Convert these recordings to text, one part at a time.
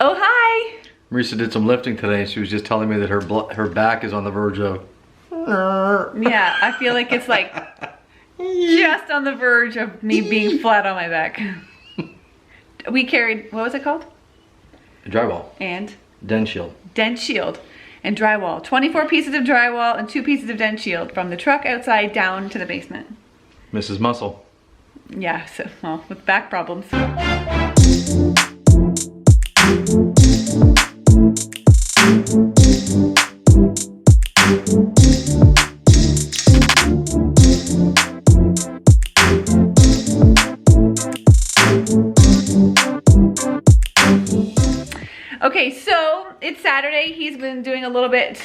Oh, hi. Marisa did some lifting today and she was just telling me that her back is on the verge of... Yeah, I feel like it's like just on the verge of me being flat on my back. We carried, what was it called? Drywall. And? Dent shield. Dent shield and drywall. 24 pieces of drywall and 2 pieces of dent shield from the truck outside down to the basement. Mrs. Muscle. Yeah, so, well, with back problems. Okay, so it's Saturday. He's been doing a little bit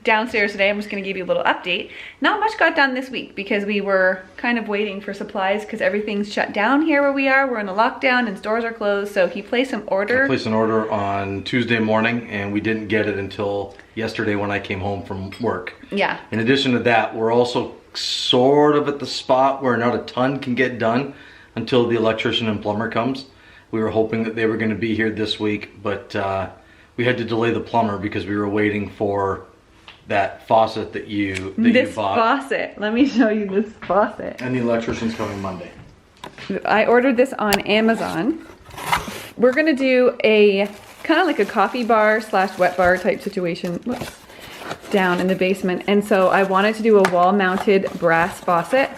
downstairs today. I'm just gonna give you a little update. Not much got done this week because we were kind of waiting for supplies because everything's shut down here where we are. We're in a lockdown and stores are closed. So he placed some order. I placed an order on Tuesday morning and we didn't get it until yesterday when I came home from work. Yeah. In addition to that, we're also sort of at the spot where not a ton can get done until the electrician and plumber comes. We were hoping that they were going to be here this week, but we had to delay the plumber because we were waiting for that faucet that you bought. This faucet. Let me show you this faucet. And the electrician's coming Monday. I ordered this on Amazon. We're gonna do a kind of like a coffee bar / wet bar type situation. Whoops. Down in the basement. And so I wanted to do a wall mounted brass faucet.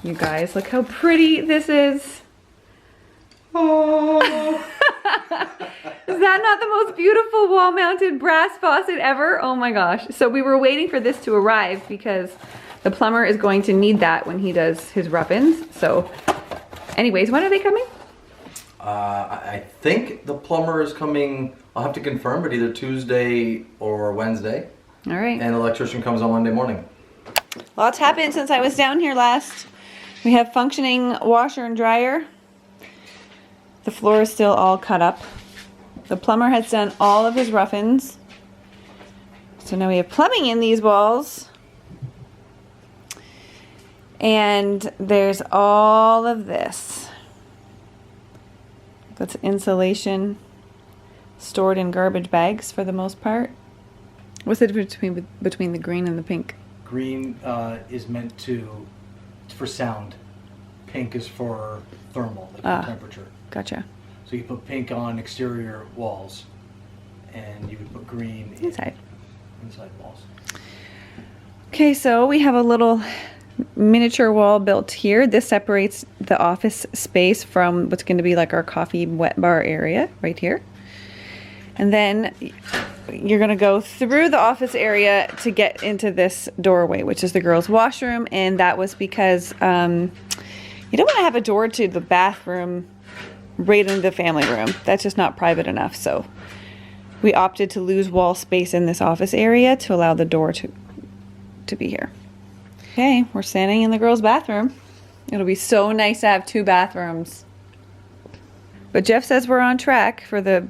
You guys, look how pretty this is. Oh. Is that not the most beautiful wall-mounted brass faucet ever? Oh my gosh. So we were waiting for this to arrive because the plumber is going to need that when he does his rub-ins. So anyways, when are they coming? I think the plumber is coming, I'll have to confirm, but either Tuesday or Wednesday. All right. And the electrician comes on Monday morning. Lots happened since I was down here last. We have functioning washer and dryer. The floor is still all cut up. The plumber has done all of his rough-ins. So now we have plumbing in these walls. And there's all of this. That's insulation stored in garbage bags for the most part. What's the difference between the green and the pink? Green is meant for sound. Pink is for thermal, like for temperature. Gotcha. So you put pink on exterior walls, and you would put green inside walls. Okay, so we have a little miniature wall built here. This separates the office space from what's going to be like our coffee wet bar area right here. And then you're going to go through the office area to get into this doorway, which is the girls' washroom. And that was because you don't want to have a door to the bathroom right into the family room. That's just not private enough. So we opted to lose wall space in this office area to allow the door to be here. Okay, we're standing in the girls' bathroom. It'll be so nice to have 2 bathrooms. But Jeff says we're on track for the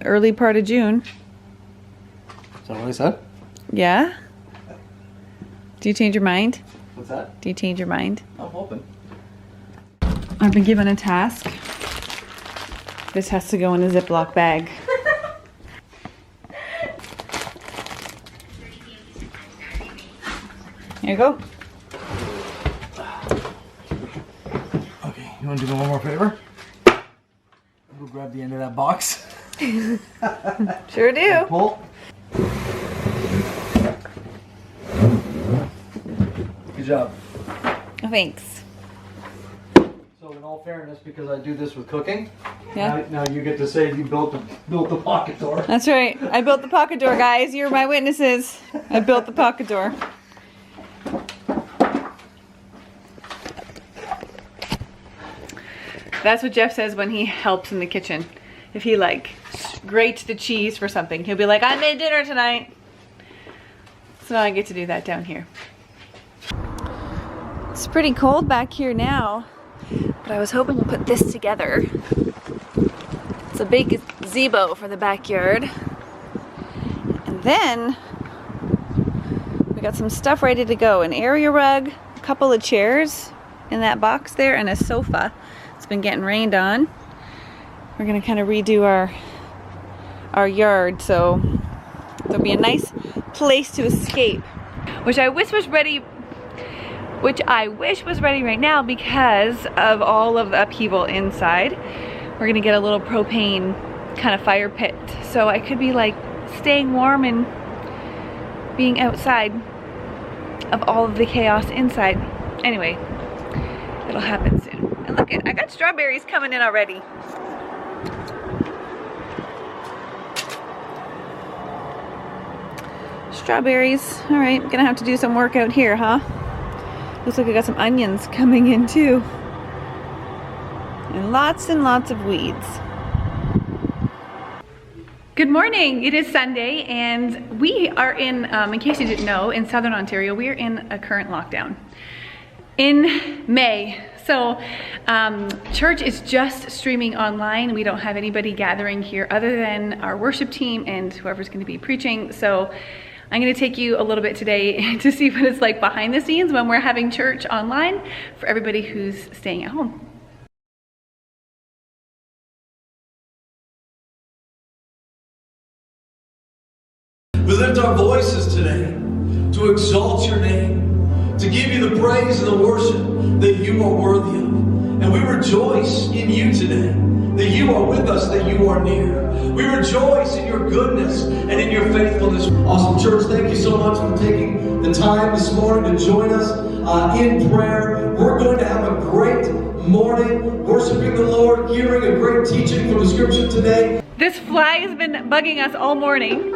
early part of June. Is that what I said? Yeah? Do you change your mind? What's that? Do you change your mind? I'm hoping. I've been given a task. This has to go in a Ziploc bag. Here you go. Okay, you want to do me one more favor? Go grab the end of that box. Sure do. Pull. Good job. Thanks. So in all fairness, because I do this with cooking, Yeah. now you get to say you built the pocket door. That's right. I built the pocket door, guys. You're my witnesses. I built the pocket door. That's what Jeff says when he helps in the kitchen. If he like grates the cheese for something, he'll be like, I made dinner tonight. So I get to do that down here. It's pretty cold back here now, but I was hoping to put this together. It's a big gazebo for the backyard. And then we got some stuff ready to go. An area rug, a couple of chairs in that box there, and a sofa. It's been getting rained on. We're gonna kind of redo our our yard, so there'll be a nice place to escape, which I wish was ready right now because of all of the upheaval inside. We're gonna get a little propane kind of fire pit, so I could be like staying warm and being outside of all of the chaos inside. Anyway, it'll happen soon. And look, I got strawberries coming in already. Strawberries. All right, gonna have to do some work out here, huh? Looks like I got some onions coming in too. And lots of weeds. Good morning, it is Sunday and we are in case you didn't know, in Southern Ontario, we are in a current lockdown in May. So church is just streaming online. We don't have anybody gathering here other than our worship team and whoever's gonna be preaching. So I'm gonna take you a little bit today to see what it's like behind the scenes when we're having church online for everybody who's staying at home. We lift our voices today to exalt your name, to give you the praise and the worship that you are worthy of. And we rejoice in you today, that you are with us, that you are near. We rejoice in your goodness and in your faithfulness. Awesome church, thank you so much for taking the time this morning to join us in prayer. We're going to have a great morning worshiping the Lord, hearing a great teaching from the scripture today. This fly has been bugging us all morning.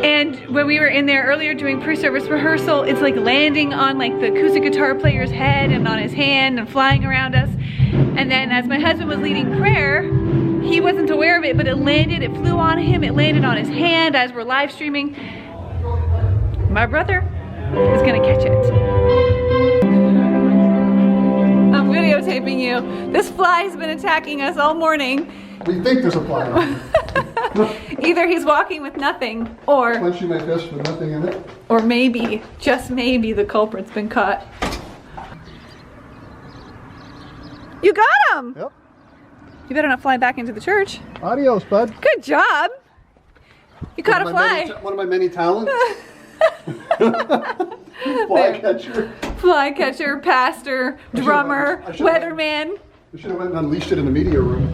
And when we were in there earlier doing pre-service rehearsal, it's like landing on like the acoustic guitar player's head and on his hand and flying around us. And then as my husband was leading prayer, he wasn't aware of it, but it flew on him, it landed on his hand as we're live streaming. My brother is gonna catch it. I'm videotaping you. This fly has been attacking us all morning. We think there's a fly on it. Either he's walking with nothing, or Clenching my fist with nothing in it. or maybe, just maybe, the culprit's been caught. You got him! Yep. You better not fly back into the church. Adios, bud. Good job! You caught a fly. One of my many talents. Fly catcher. Fly catcher, pastor, drummer, I should've- weatherman. We should have went and unleashed it in the media room.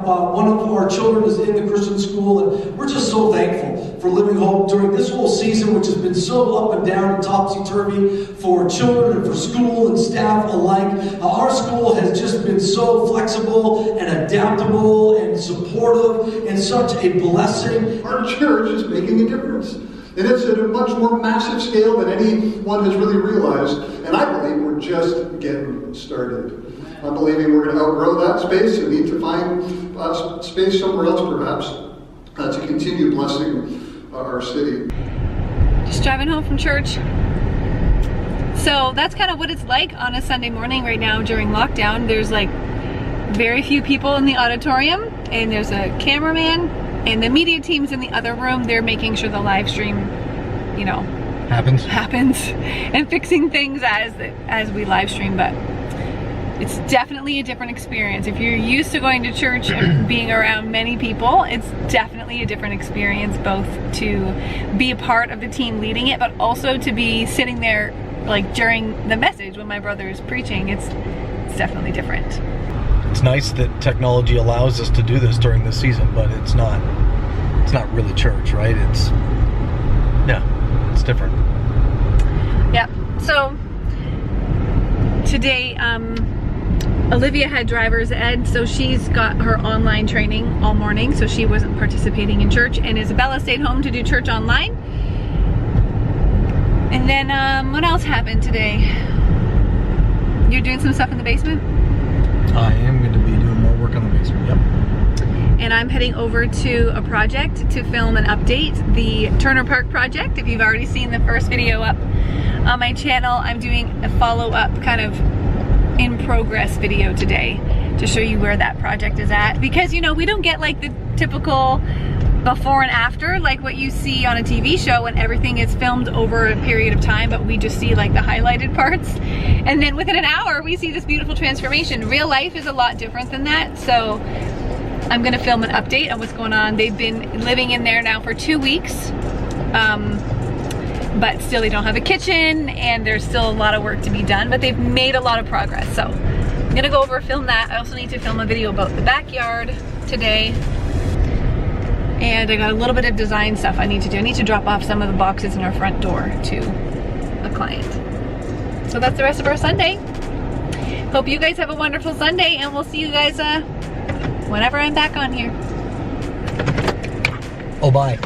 One of our children is in the Christian school, and we're just so thankful for Living Hope during this whole season, which has been so up and down and topsy-turvy for children and for school and staff alike. Our school has just been so flexible and adaptable and supportive and such a blessing. Our church is making a difference. And it's at a much more massive scale than anyone has really realized. And I believe we're just getting started. I'm believing we're going to outgrow that space and need to find space somewhere else perhaps to continue blessing our city. Just driving home from church. So that's kind of what it's like on a Sunday morning right now during lockdown. There's like very few people in the auditorium, and there's a cameraman, and the media team's in the other room. They're making sure the live stream, you know, happens and fixing things as we live stream. But it's definitely a different experience. If you're used to going to church and being around many people, it's definitely a different experience, both to be a part of the team leading it, but also to be sitting there like during the message when my brother is preaching. It's definitely different. It's nice that technology allows us to do this during this season, but it's not really church, right? It's different. Yeah. So today, Olivia had driver's ed, so she's got her online training all morning, so she wasn't participating in church, and Isabella stayed home to do church online. And And then what else happened today? You're doing some stuff in the basement? I am going to be doing more work on the basement, yep. And I'm heading over to a project to film and update the Turner Park project. If you've already seen the first video up on my channel, I'm doing a follow-up kind of in progress video today to show you where that project is at. Because, you know, we don't get like the typical before and after like what you see on a TV show when everything is filmed over a period of time, but we just see like the highlighted parts. And then within an hour, we see this beautiful transformation. Real life is a lot different than that. So I'm gonna film an update on what's going on. They've been living in there now for 2 weeks, but still they don't have a kitchen and there's still a lot of work to be done, but they've made a lot of progress. So I'm gonna go over, film that. I also need to film a video about the backyard today. And I got a little bit of design stuff I need to do. I need to drop off some of the boxes in our front door to a client. So that's the rest of our Sunday. Hope you guys have a wonderful Sunday, and we'll see you guys whenever I'm back on here. Oh, bye.